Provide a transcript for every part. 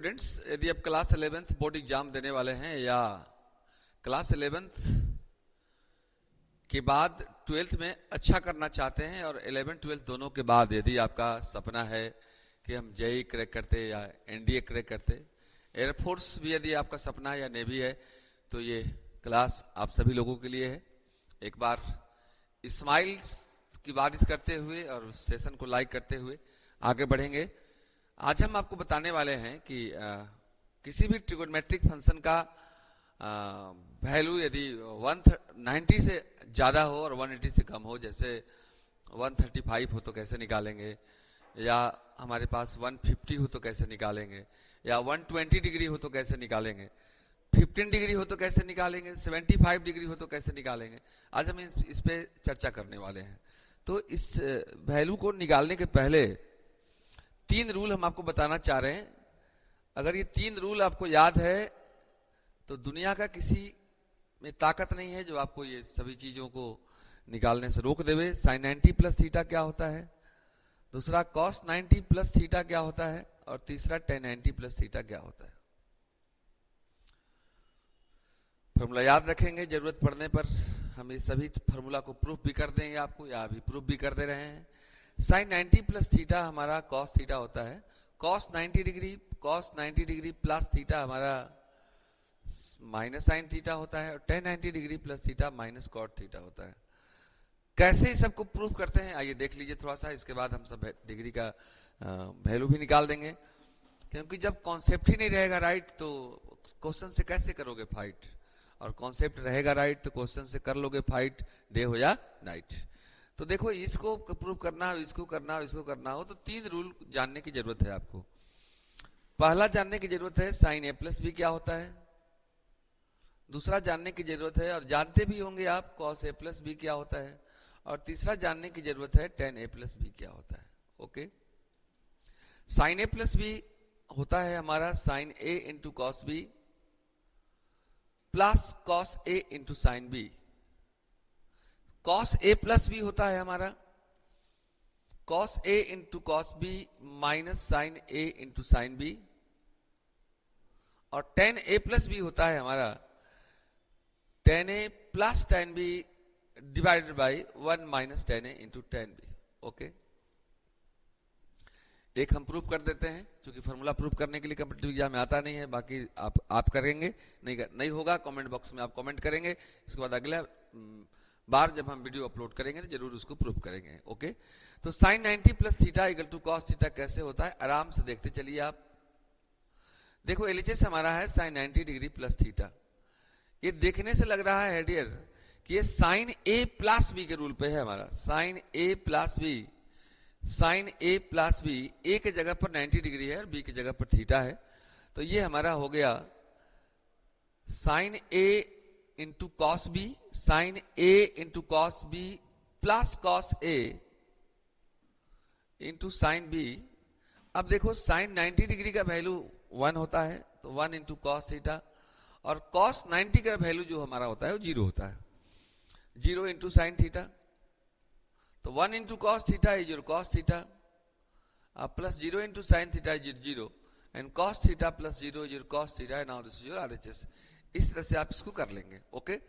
Students, यदि आप class 11th board exam देने वाले हैं या क्लास 11th के बाद 12th में अच्छा करना चाहते हैं और 11 12 दोनों के बाद यदि आपका सपना है कि हम जेईई क्रैक करते या एनडीए क्रैक करते, एयरफोर्स भी यदि आपका सपना है या नेवी है, तो ये क्लास आप सभी लोगों के लिए है। एक बार स्माइल्स की बारिश करते हुए और सेशन को लाइक करते हुए आगे बढ़ेंगे। आज हम आपको बताने वाले हैं कि किसी भी ट्रिगोनोमेट्रिक फंक्शन का वैल्यू यदि 190 से ज़्यादा हो और 180 से कम हो, जैसे 135 हो तो कैसे निकालेंगे, या हमारे पास 150 हो तो कैसे निकालेंगे, या 120 डिग्री हो तो कैसे निकालेंगे, 15 डिग्री हो तो कैसे निकालेंगे, 75 डिग्री हो तो कैसे निकालेंगे। आज हम इस पे चर्चा करने वाले हैं। तो इस वैल्यू को निकालने के पहले 3 रूल हम आपको बताना चाह रहे हैं। अगर ये 3 रूल आपको याद है तो दुनिया का किसी में ताकत नहीं है जो आपको ये सभी चीज़ों को निकालने से रोक देवे। साइन 90 प्लस थीटा क्या होता है, दूसरा कॉस 90 प्लस थीटा क्या होता है, और तीसरा टेन 90 प्लस थीटा क्या होता है। फॉर्मूला याद रखेंगे, जरूरत पड़ने पर हम इस सभी फॉर्मूला को प्रूफ भी कर देंगे आपको, या अभी प्रूफ भी कर दे रहे हैं। साइन 90 प्लस थीटा हमारा कॉस थीटा होता है, कॉस 90 डिग्री प्लस थीटा हमारा माइनस साइन थीटा होता है, और tan 90 degree plus theta minus cot theta होता है। कैसे इस सबको प्रूफ करते हैं आइए देख लीजिए थोड़ा सा। इसके बाद हम सब डिग्री का वैल्यू भी निकाल देंगे, क्योंकि जब कॉन्सेप्ट ही नहीं रहेगा राइट तो क्वेश्चन से कैसे करोगे फाइट, और कॉन्सेप्ट रहेगा राइट तो क्वेश्चन से कर लोगे फाइट, डे हो या नाइट। तो देखो, इसको प्रूव करना हो, इसको करना हो, इसको करना हो, तो 3 रूल जानने की जरूरत है आपको। पहला जानने की जरूरत है साइन ए प्लस बी क्या होता है, दूसरा जानने की जरूरत है, और जानते भी होंगे आप, कॉस ए प्लस बी क्या होता है, और तीसरा जानने की जरूरत है टेन ए प्लस बी क्या होता है। Okay, sine A plus B होता है हमारा sine A into cos B plus cos A into sine B. Cos A plus B होता है हमारा cos A into cos B minus sine A into sine B, और tan A plus B होता है हमारा tan A plus tan B divided by 1 minus tan A into tan B. Okay, एक हम proof कर देते हैं, क्योंकि फॉर्मूला प्रूफ करने के लिए कॉम्पिटिटिव एग्जाम में आता नहीं है। बाकी आप करेंगे, नहीं होगा कमेंट बॉक्स में आप कमेंट करेंगे। इसके बाद अगला बार जब हम वीडियो अपलोड करेंगे तो जरूर उसको प्रूफ करेंगे। ओके, तो sine 90 plus theta equal to cos theta कैसे होता है, आराम से देखते चलिए आप। देखो, एलएचएस हमारा है साइन 90 डिग्री प्लस थीटा। ये देखने से लग रहा है डियर कि ये साइन ए प्लस बी के रूल पे है हमारा, sine A plus B. Sine A plus B, ए के जगह पर 90 डिग्री है और बी की जगह पर थीटा है, तो ये हमारा हो गया sine A into cos B, sine A into cos B plus cos A into sine B. अब देखो, साइन 90 डिग्री का वैल्यू 1 होता है, तो 1 इंटू कॉस थीटा, और कॉस 90 का वैल्यू जो हमारा होता है वो 0 होता है, 0 इंटू साइन थीटा। तो 1 into cos theta is your cos theta, plus 0 into sine theta is 0, and cos theta plus 0 is your cos theta, now this is your RHS. इस तरह से आप इसको कर लेंगे। ओके,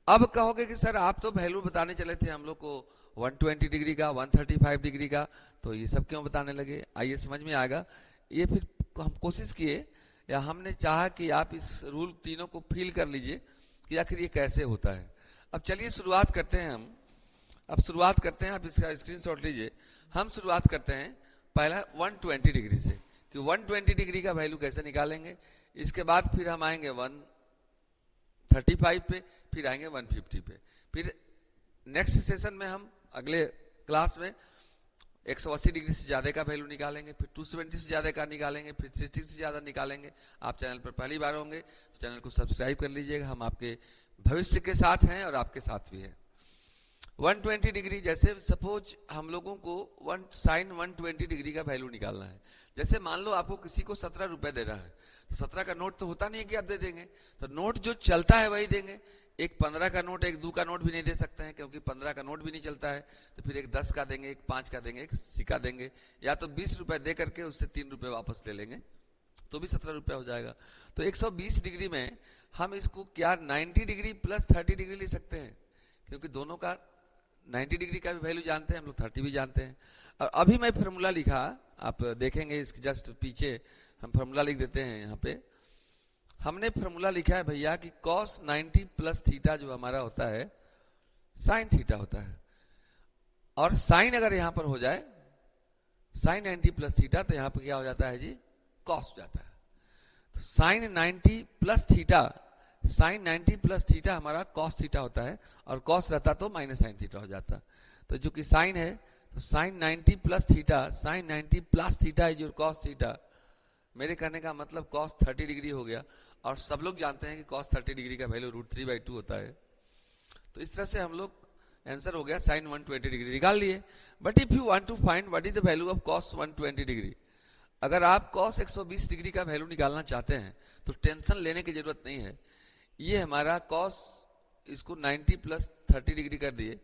अब कहोगे कि सर आप तो वैल्यू बताने चले थे हम लोग को 120 डिग्री का, 135 डिग्री का, तो ये सब क्यों बताने लगे। आइए समझ में आएगा। ये फिर हम कोशिश किए, या हमने चाहा कि आप इस रूल तीनों को फील कर लीजिए कि आखिर ये कैसे होता है। अब चलिए शुरुआत करते हैं हम। अब शुरुआत करते हैं, आप इसका स्क्रीनशॉट लीजिए। हम शुरुआत करते हैं पहला 120 डिग्री से, कि 120 डिग्री का वैल्यू कैसे निकालेंगे। इसके बाद फिर हम आएंगे 135 पे, फिर आएंगे 150 पे, फिर नेक्स्ट सेशन में हम अगले क्लास में 180 डिग्री से ज़्यादा का वैल्यू निकालेंगे, फिर 270 से ज़्यादा का निकालेंगे, फिर 360 से ज़्यादा निकालेंगे। आप चैनल पर पहली बार होंगे तो चैनल को सब्सक्राइब कर लीजिएगा, हम आपके भविष्य के साथ हैं और आपके साथ भी हैं। 120 डिग्री, जैसे सपोज हम लोगों को साइन 120 डिग्री का वैल्यू निकालना है। जैसे मान लो आपको किसी को 17 रुपए दे रहा है, तो 17 का नोट तो होता नहीं है कि आप दे देंगे, तो नोट जो चलता है वही देंगे। एक 15 का नोट, एक 2 का नोट भी नहीं दे सकते हैं, क्योंकि 15 का नोट भी नहीं चलता है, तो फिर एक 10 का देंगे, एक 5 का देंगे, एक सिक्का देंगे, या तो 20 रुपए दे करके उससे 3 रुपए वापस ले लेंगे। तो भी 17 रुपया हो जाएगा। तो 120 डिग्री में हम इसको क्या 90 डिग्री प्लस 30 डिग्री ले सकते हैं, क्योंकि दोनों का 90 डिग्री का भी वैल्यू जानते हैं हम लोग, 30 भी जानते हैं। और अभी मैं फार्मूला लिखा, आप देखेंगे इसके जस्ट पीछे हम फार्मूला लिख देते हैं। यहाँ पे हमने फार्मूला लिखा है भैया कि cos 90 प्लस थीटा जो हमारा होता है साइन थीटा होता है, और साइन अगर यहाँ पर हो जाए साइन 90 प्लस थीटा तो यहाँ पर क्या हो जाता है जी, कॉस जाता है। तो sine 90 plus theta, sine 90 plus theta हमारा कॉस थीटा होता है, और कॉस रहता तो माइनस साइन थीटा हो जाता। तो जो कि साइन है तो sine 90 plus theta, sine 90 plus theta is your cos theta. मेरे कहने का मतलब कॉस 30 डिग्री हो गया, और सब लोग जानते हैं कि कॉस 30 डिग्री का वैल्यू √3/2 होता है। तो इस तरह से हम लोग आंसर हो गया साइन 120 डिग्री निकाल लिए। But if you want to find what is the value of cos 120 degree, अगर आप कॉस 120 डिग्री का वैल्यू निकालना चाहते हैं तो टेंशन लेने की जरूरत नहीं है। ये हमारा कॉस, इसको 90 प्लस 30 डिग्री कर दिए,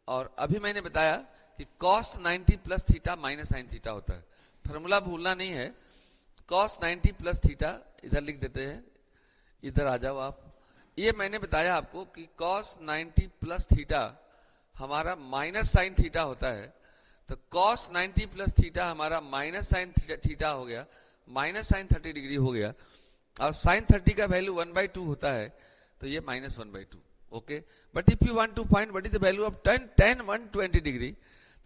और अभी मैंने बताया कि cos 90 plus theta minus sine theta होता है। फार्मूला भूलना नहीं है, कॉस 90 प्लस थीटा इधर लिख देते हैं, इधर आ जाओ आप। ये मैंने बताया आपको कि कॉस 90 प्लस थीटा हमारा माइनस साइन थीटा होता है। तो cos 90 प्लस थीटा हमारा माइनस साइन थीटा हो गया, माइनस साइन 30 डिग्री हो गया, और साइन 30 का वैल्यू 1/2 होता है, तो ये minus 1/2। Okay, but if you want to find what is the value of tan 120 degree,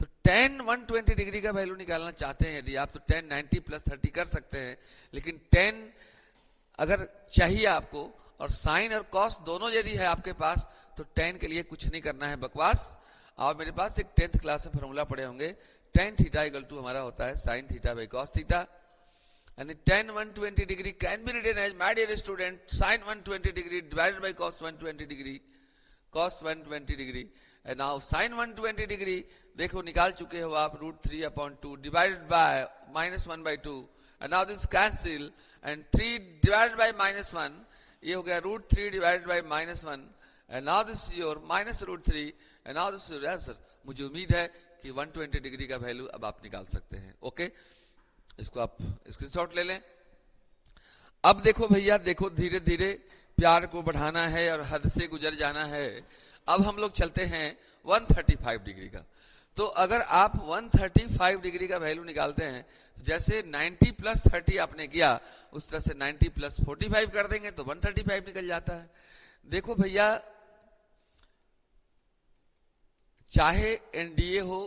तो tan 120 डिग्री का वैल्यू निकालना चाहते हैं यदि आप, तो tan 90 प्लस 30 कर सकते हैं। लेकिन tan अगर चाहिए आपको, और साइन और कॉस दोनों यदि है आपके पास, तो tan के लिए कुछ नहीं करना है बकवास। आप मेरे पास एक 10th क्लास में फार्मूला पढ़े होंगे, tan थीटा इक्वल टू हमारा होता है sine theta by cos theta, and tan 120 degree can be written as, my dear student, sine 120 degree divided by cos 120 degree, cos 120 degree. And now sine 120 degree देखो निकाल चुके हो आप, √3/2 divided by -1/2, and now this cancel, and 3 divided by -1, ये हो गया √3 divided by -1, and now this is your minus √3, and now this is your answer। मुझे उम्मीद है कि 120 डिग्री का वैल्यू अब आप निकाल सकते हैं। ओके, इसको आप स्क्रीनशॉट ले लें। अब देखो भैया, देखो धीरे धीरे प्यार को बढ़ाना है और हद से गुजर जाना है। अब हम लोग चलते हैं 135 डिग्री का। तो अगर आप 135 डिग्री का वैल्यू निकालते हैं, तो जैसे 90 प्लस 30 आपने किया, उस तरह से 90 प्लस 45 कर देंगे तो 135 निकल जाता है। देखो भैया, चाहे एनडीए हो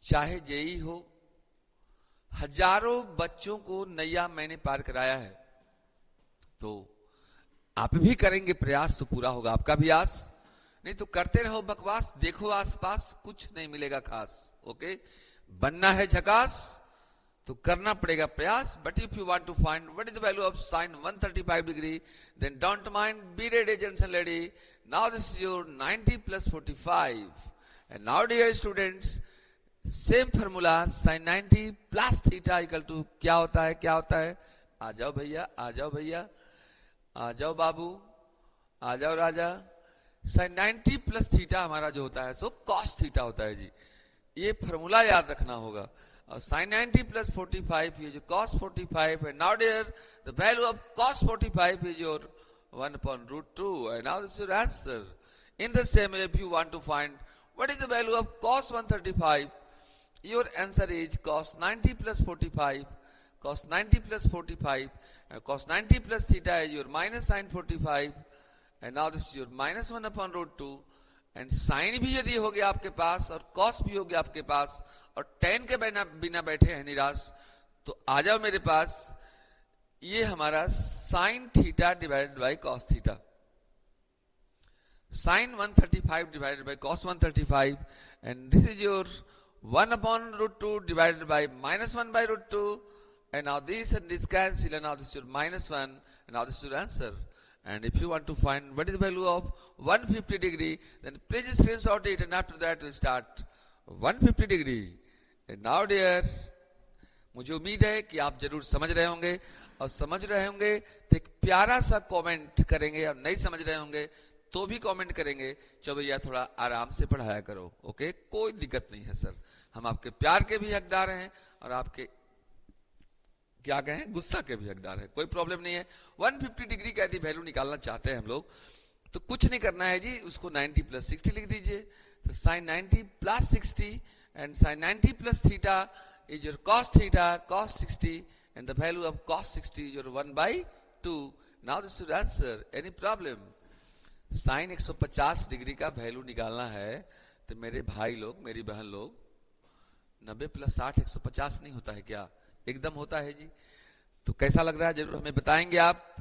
चाहे जेई हो, हजारों बच्चों को नैया मैंने पार कराया है। तो आप भी करेंगे प्रयास तो पूरा होगा आपका भी आस, नहीं तो करते रहो बकवास, देखो आसपास कुछ नहीं मिलेगा खास। ओके, बनना है झकास तो करना पड़ेगा प्रयास। But if you want to find what is the value of sine 135 degree, then don't mind, be ready gents and lady. Now this is your 90 plus 45, and now dear students, same formula sine 90 plus theta equal to क्या होता है, क्या होता है? आ जाओ भैया, आ जाओ भैया, आ जाओ बाबू, आ जाओ राजा। साइन 90 प्लस थीटा हमारा जो होता है सो कॉस थीटा होता है जी। ये फार्मूला याद रखना होगा। और साइन 90 प्लस 45 ये जो cos 45 है। Now dear the value of cos 45 is your 1/√2, and now this is your answer. In the same way, if you want to find what is the value of cos 135, your answer is cos 90 plus 45, cos 90 plus 45, cos 90 plus theta is your minus sin 45, and now this is your minus 1/√2, and sine भी यदि हो गया आपके पास और cos भी हो गया आपके पास और टेन के बिना बैठे हैं निराश, तो आ जाओ मेरे पास। ये हमारा sine theta divided by cos theta, sine 135 divided by cos 135, and this is your 1/√2 divided by -1/√2, and now this and this cancel, and now this your -1, and now this your answer. And if you want to find what is the value of 150 degree, then please screenshot it, and after that we start 150 degree. And now dear, मुझे उम्मीद है कि आप जरूर समझ रहे होंगे, और समझ रहे होंगे तो एक प्यारा सा कमेंट करेंगे, और नहीं समझ रहे होंगे तो भी कमेंट करेंगे, चलो भैया थोड़ा आराम से पढ़ाया करो। ओके, कोई दिक्कत नहीं है सर, हम आपके प्यार के भी हकदार हैं और आपके क्या कहें, गुस्सा के भी हकदार है, कोई प्रॉब्लम नहीं है। 150 डिग्री का यदि वैल्यू निकालना चाहते हैं हम लोग तो कुछ नहीं करना है जी, उसको 90 प्लस 60 लिख दीजिए। तो sine 90 plus 60 and sine 90 plus theta is your cos theta, cos 60 and the value of cos 60 is your 1/2। Now this is answer, any problem? Sine 150 degree का वैल्यू निकालना है तो मेरे भाई लोग, मेरी बहन लोग, 90 प्लस 60 150 नहीं होता है क्या? एकदम होता है जी। तो कैसा लग रहा है जरूर हमें बताएंगे आप।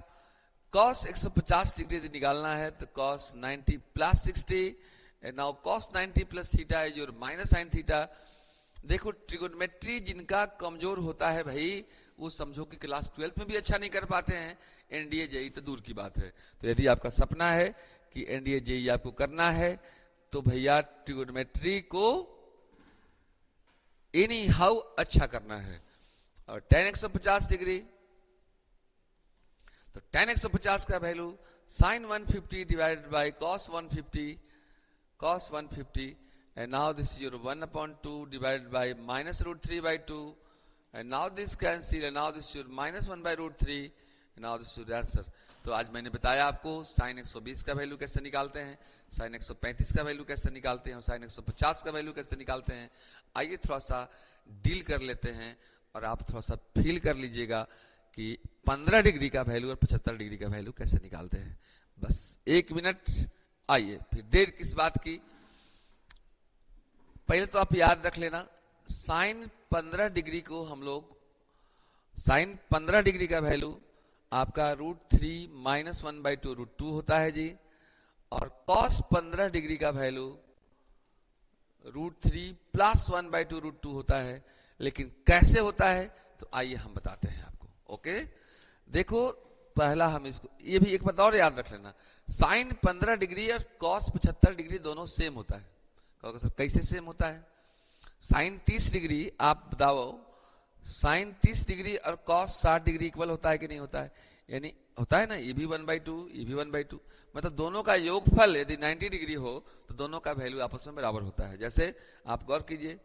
cos 150 डिग्री यदि निकालना है तो cos 90 plus 60 and now cos 90 plus theta is your minus sine theta. देखो ट्रिगोनोमेट्री जिनका कमजोर होता है भाई, वो समझो कि क्लास 12th में भी अच्छा नहीं कर पाते हैं, एनडीए जेई तो दूर की बात है। तो यदि आपका सपना है कि एनडीए जेई आपको करना है तो भैया ट्रिगोनोमेट्री को एनी हाउ अच्छा करना है। और tan 150 डिग्री, तो tan 150 का value sin 150 divided by cos 150 and now this is your 1/2 divided by minus root 3/2 and now this cancel and now this is your minus 1/√3 and now this is your answer। तो आज मैंने बताया आपको sin 120 का value कैसे निकालते हैं, sin 135 का वैल्यू कैसे निकालते हैं और sin 150 का वैल्यू कैसे निकालते हैं। आइए थोड़ा सा डील कर लेते हैं और आप थोड़ा सा फील कर लीजिएगा कि 15 डिग्री का वैल्यू और 75 डिग्री का वैल्यू कैसे निकालते हैं। बस 1 मिनट, आइए, फिर देर किस बात की। पहले तो आप याद रख लेना, साइन 15 डिग्री को हम लोग, साइन 15 डिग्री का वैल्यू आपका √3 माइनस 1/2 √2 होता है जी, और cos 15 डिग्री का वैल्यू √3 प्लस 1/2 √2 होता है। लेकिन कैसे होता है तो आइए हम बताते हैं आपको। ओके, देखो पहला हम इसको, ये भी एक बात और याद रख लेना, साइन 15 डिग्री और cos 75 डिग्री दोनों सेम होता है। कहोगे सर कैसे सेम होता है? साइन 30 डिग्री, आप बताओ, साइन 30 डिग्री और cos 60 डिग्री इक्वल होता है कि नहीं होता है? यानी होता है ना, ये भी 1/2 ये भी 1/2, मतलब दोनों का योगफल यदि 90 डिग्री हो तो दोनों का वैल्यू आपस में बराबर होता है। जैसे आप गौर कीजिए,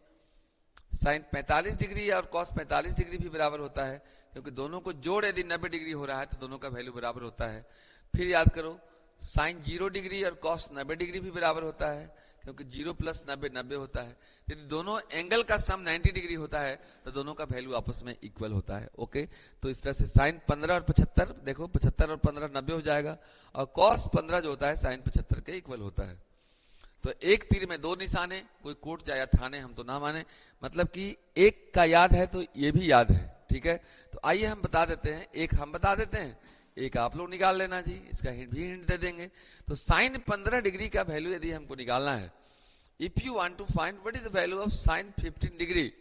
साइन 45 डिग्री और cos 45 डिग्री भी बराबर होता है, क्योंकि दोनों को जोड़ यदि 90 डिग्री हो रहा है तो दोनों का वैल्यू बराबर होता है। फिर याद करो, साइन 0 डिग्री और cos 90 डिग्री भी बराबर होता है, क्योंकि 0 प्लस 90 90 होता है। यदि दोनों एंगल का सम 90 डिग्री होता है तो दोनों का वैल्यू आपस में इक्वल होता है। ओके, तो इस तरह से साइन 15 और 75, देखो 75 और 15 90 हो जाएगा, और cos 15 जो होता है साइन 75 के इक्वल होता है। तो एक तीर में दो निशाने, कोई कोर्ट जाए या थाने हम तो ना माने, मतलब कि एक का याद है तो ये भी याद है, ठीक है। तो आइए हम बता देते हैं, एक हम बता देते हैं, एक आप लोग निकाल लेना जी, इसका हिंट दे देंगे। तो साइन 15 डिग्री का वैल्यू यदि हमको निकालना है, if you want to find what is the value of sine 15 degree,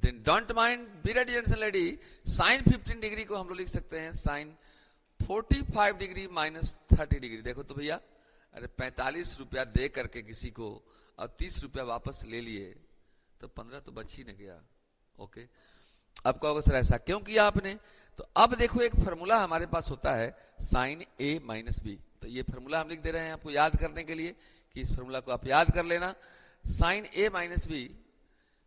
then don't mind, be ready gents and lady, sine 15 degree को हम लोग लिख सकते हैं साइन 45 डिग्री माइनस 30 डिग्री। देखो तो भैया, अरे 45 रुपया दे करके किसी को और 30 रुपया वापस ले लिए तो 15 तो बच ही न गया। ओके, अब कहोगे सर ऐसा क्यों किया आपने? तो अब देखो एक फार्मूला हमारे पास होता है साइन a माइनस बी, तो ये फार्मूला हम लिख दे रहे हैं आपको याद करने के लिए कि इस फार्मूला को आप याद कर लेना, sine a minus B,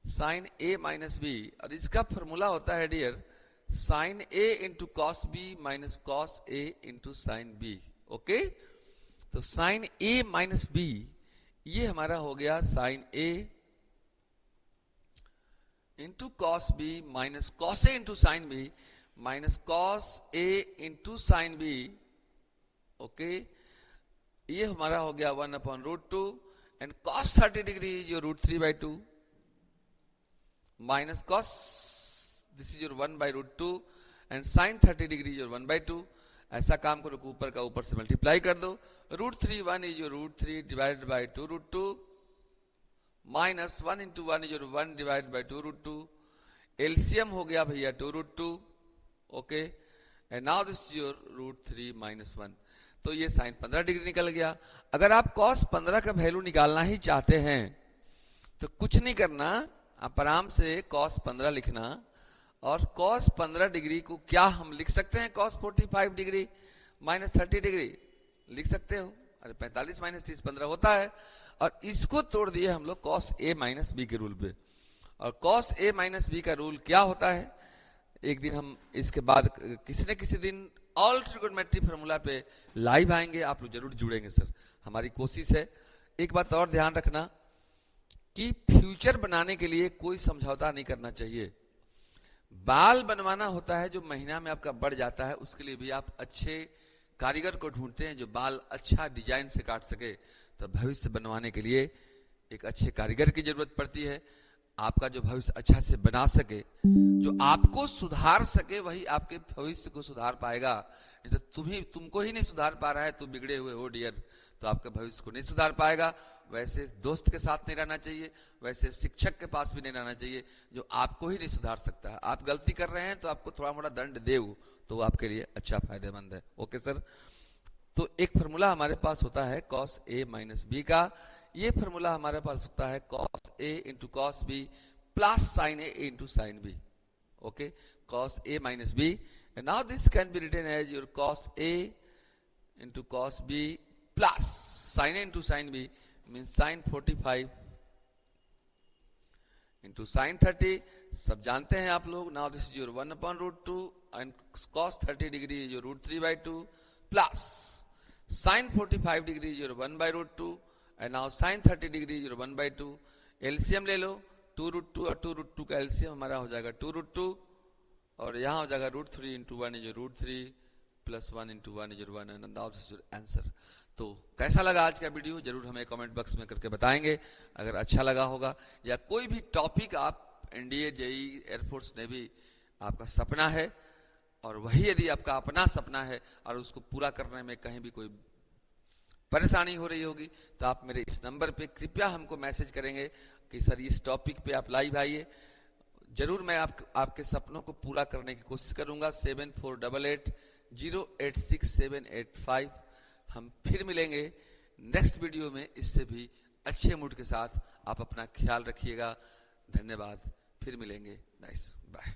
sine a minus B, और इसका फार्मूला होता है dear sine a into cos B minus cos a into sine B. Okay, तो साइन a माइनस बी, ये हमारा हो गया sine a into cos B minus cos A into sine B minus cos A into sine B. Okay, ये हमारा हो गया 1/√2 and cos 30 degree जो √3/2 minus cos, this is your 1/√2 and sine 30 degree your 1/2। ऐसा काम करो कि ऊपर का ऊपर से मल्टीप्लाई कर दो, √3 1 is your √3 divided bye 2√2 minus 1 into 1 is your 1 divide by 2√2, LCM हो गया भैया 2√2। Okay, and now this your √3 minus 1। तो ये साइन 15 डिग्री निकल गया। अगर आप cos 15 का वैल्यू निकालना ही चाहते हैं तो कुछ नहीं करना, आप आराम से cos 15 लिखना, और cos 15 डिग्री को क्या हम लिख सकते हैं, cos 45 डिग्री माइनस 30 डिग्री लिख सकते हो। अरे 45 माइनस 30 15 होता है, और इसको तोड़ दिए हम लोग cos a माइनस बी के रूल पे। और cos a माइनस बी का रूल क्या होता है, एक दिन हम इसके बाद किसी न किसी दिन ऑल ट्रिगोनोमेट्री फार्मूला पे लाइव आएंगे, आप लोग जरूर जुड़ेंगे सर, हमारी कोशिश है। एक बात और ध्यान रखना कि फ्यूचर बनाने के लिए कोई समझौता नहीं करना चाहिए। बाल बनवाना होता है जो महीना में आपका बढ़ जाता है, उसके लिए भी आप अच्छे कारीगर को ढूंढते हैं जो बाल अच्छा डिजाइन से काट सके। तो भविष्य बनवाने के लिए एक अच्छे कारीगर की जरूरत पड़ती है। आपका जो भविष्य अच्छा से बना सके, जो आपको सुधार सके, वही आपके भविष्य को सुधार पाएगा। नहीं तो तुमको ही नहीं सुधार पा रहा है, तुम बिगड़े हुए हो डियर, तो आपके भविष्य को नहीं सुधार पाएगा। वैसे दोस्त के साथ नहीं रहना चाहिए, वैसे शिक्षक के पास भी नहीं रहना चाहिए जो आपको ही नहीं सुधार सकता है। आप गलती कर रहे हैं तो आपको थोड़ा मोड़ा दंड दे, तो वो आपके लिए अच्छा फायदेमंद है। ओके सर, तो एक फार्मूला हमारे पास होता है cos a माइनस बी का। ये फार्मूला हमारे पास होता है cos a into cos B plus sine a into sine B. Okay, cos a minus B, and now this can be written as your cos a into cos B plus sine a into sine B means sine 45 into sine 30। सब जानते हैं आप लोग। Now this is your 1/√2 and cos 30 degree is your √3/2 plus sin 45 degree is your 1/√2 and now sin 30 degree is your 1/2। LCM ले लो, 2√2 और 2√2 का LCM हमारा हो जाएगा 2√2, और यहाँ हो जाएगा √3 into 1 is your √3 plus 1 into 1 is your 1 and now this is your answer. तो कैसा लगा आज का वीडियो जरूर हमें कमेंट बॉक्स में करके बताएंगे। अगर अच्छा लगा होगा या कोई भी टॉपिक आप एनडीए जेई एयरफोर्स नेवी आपका सपना है, और वही यदि आपका अपना सपना है और उसको पूरा करने में कहीं भी कोई परेशानी हो रही होगी, तो आप मेरे इस नंबर पे कृपया हमको मैसेज करेंगे कि सर इस टॉपिक पे आप लाइव आइए। जरूर मैं आपके सपनों को पूरा करने की कोशिश करूंगा। 7488086785। हम फिर मिलेंगे नेक्स्ट वीडियो में इससे भी अच्छे मूड के साथ। आप अपना ख्याल रखिएगा। धन्यवाद, फिर मिलेंगे। Nice, bye.